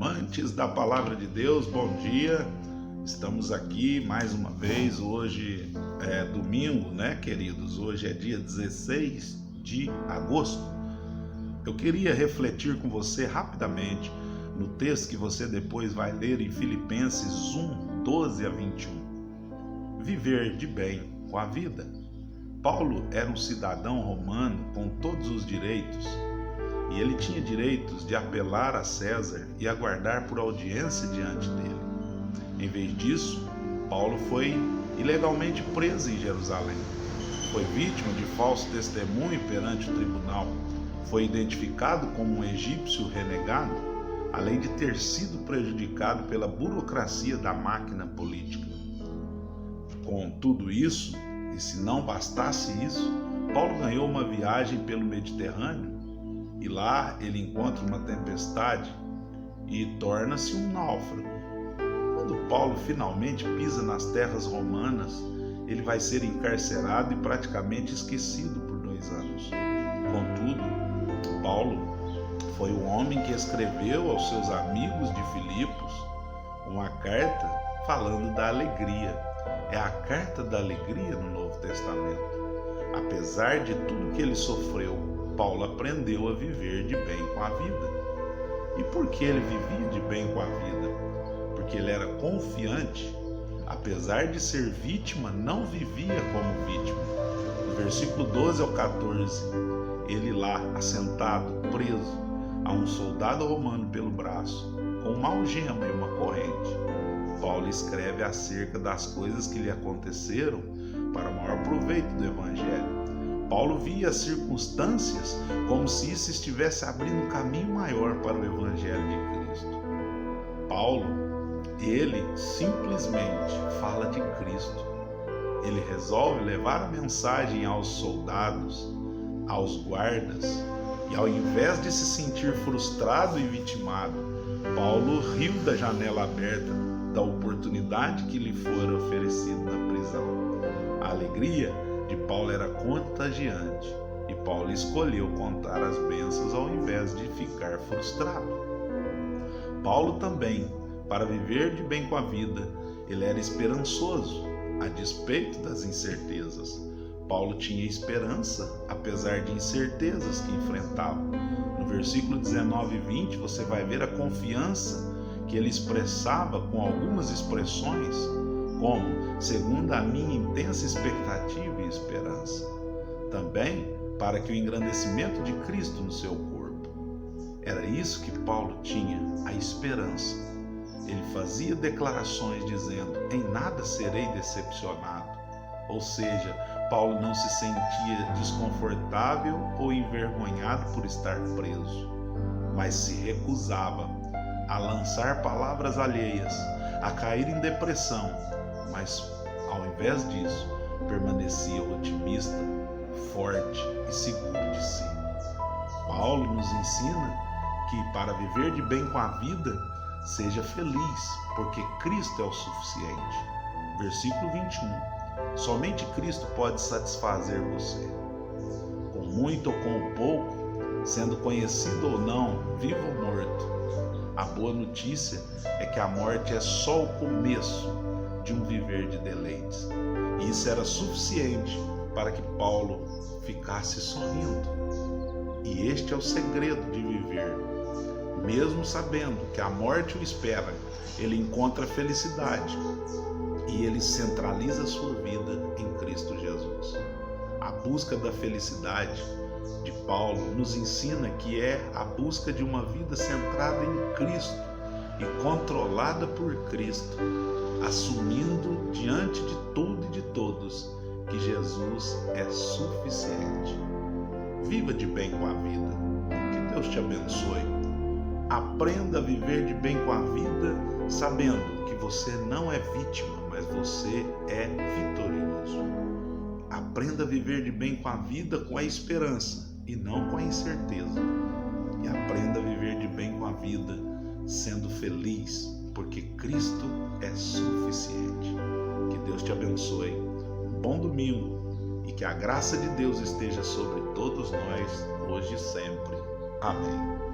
Amantes da Palavra de Deus, bom dia. Estamos aqui mais uma vez. Hoje é domingo, né, queridos? Hoje é dia 16 de agosto. Eu queria refletir com você rapidamente no texto que você depois vai ler em Filipenses 1, 12 a 21. Viver de bem com a vida. Paulo era um cidadão romano com todos os direitos, e ele tinha direitos de apelar a César e aguardar por audiência diante dele. Em vez disso, Paulo foi ilegalmente preso em Jerusalém. Foi vítima de falso testemunho perante o tribunal. Foi identificado como um egípcio renegado, além de ter sido prejudicado pela burocracia da máquina política. Com tudo isso, e se não bastasse isso, Paulo ganhou uma viagem pelo Mediterrâneo, e lá ele encontra uma tempestade e torna-se um náufrago. Quando Paulo finalmente pisa nas terras romanas, ele vai ser encarcerado e praticamente esquecido por 2 anos. Contudo, Paulo foi o homem que escreveu aos seus amigos de Filipos uma carta falando da alegria. É a carta da alegria no Novo Testamento. Apesar de tudo que ele sofreu, Paulo aprendeu a viver de bem com a vida. E por que ele vivia de bem com a vida? Porque ele era confiante. Apesar de ser vítima, não vivia como vítima. No versículo 12 ao 14, ele lá, assentado, preso a um soldado romano pelo braço, com uma algema e uma corrente, Paulo escreve acerca das coisas que lhe aconteceram para o maior proveito do Evangelho. Paulo via as circunstâncias como se isso estivesse abrindo um caminho maior para o Evangelho de Cristo. Paulo, ele simplesmente fala de Cristo. Ele resolve levar a mensagem aos soldados, aos guardas, e ao invés de se sentir frustrado e vitimado, Paulo riu da janela aberta da oportunidade que lhe fora oferecida na prisão. A alegria de Paulo era contagiante, e Paulo escolheu contar as bênçãos ao invés de ficar frustrado. Paulo também, para viver de bem com a vida, ele era esperançoso, a despeito das incertezas. Paulo tinha esperança, apesar de incertezas que enfrentava. No versículo 19 e 20, você vai ver a confiança que ele expressava com algumas expressões, como segundo a minha intensa expectativa e esperança. Também para que o engrandecimento de Cristo no seu corpo. Era isso que Paulo tinha, a esperança. Ele fazia declarações dizendo: em nada serei decepcionado. Ou seja, Paulo não se sentia desconfortável ou envergonhado por estar preso, mas se recusava a lançar palavras alheias, a cair em depressão, mas ao invés disso, permanecia otimista, forte e seguro de si. Paulo nos ensina que para viver de bem com a vida, seja feliz, porque Cristo é o suficiente. Versículo 21. Somente Cristo pode satisfazer você. Com muito ou com pouco, sendo conhecido ou não, vivo ou morto. A boa notícia é que a morte é só o começo de um viver de deleites. E isso era suficiente para que Paulo ficasse sorrindo. E este é o segredo de viver. Mesmo sabendo que a morte o espera, ele encontra felicidade e ele centraliza sua vida em Cristo Jesus. A busca da felicidade de Paulo nos ensina que é a busca de uma vida centrada em Cristo e controlada por Cristo, assumindo diante de tudo e de todos que Jesus é suficiente. Viva de bem com a vida. Que Deus te abençoe. Aprenda a viver de bem com a vida, sabendo que você não é vítima, mas você é vitorioso. Aprenda a viver de bem com a vida com a esperança e não com a incerteza. E aprenda a viver de bem com a vida sendo feliz, porque Cristo é suficiente. Que Deus te abençoe. Um bom domingo e que a graça de Deus esteja sobre todos nós, hoje e sempre. Amém.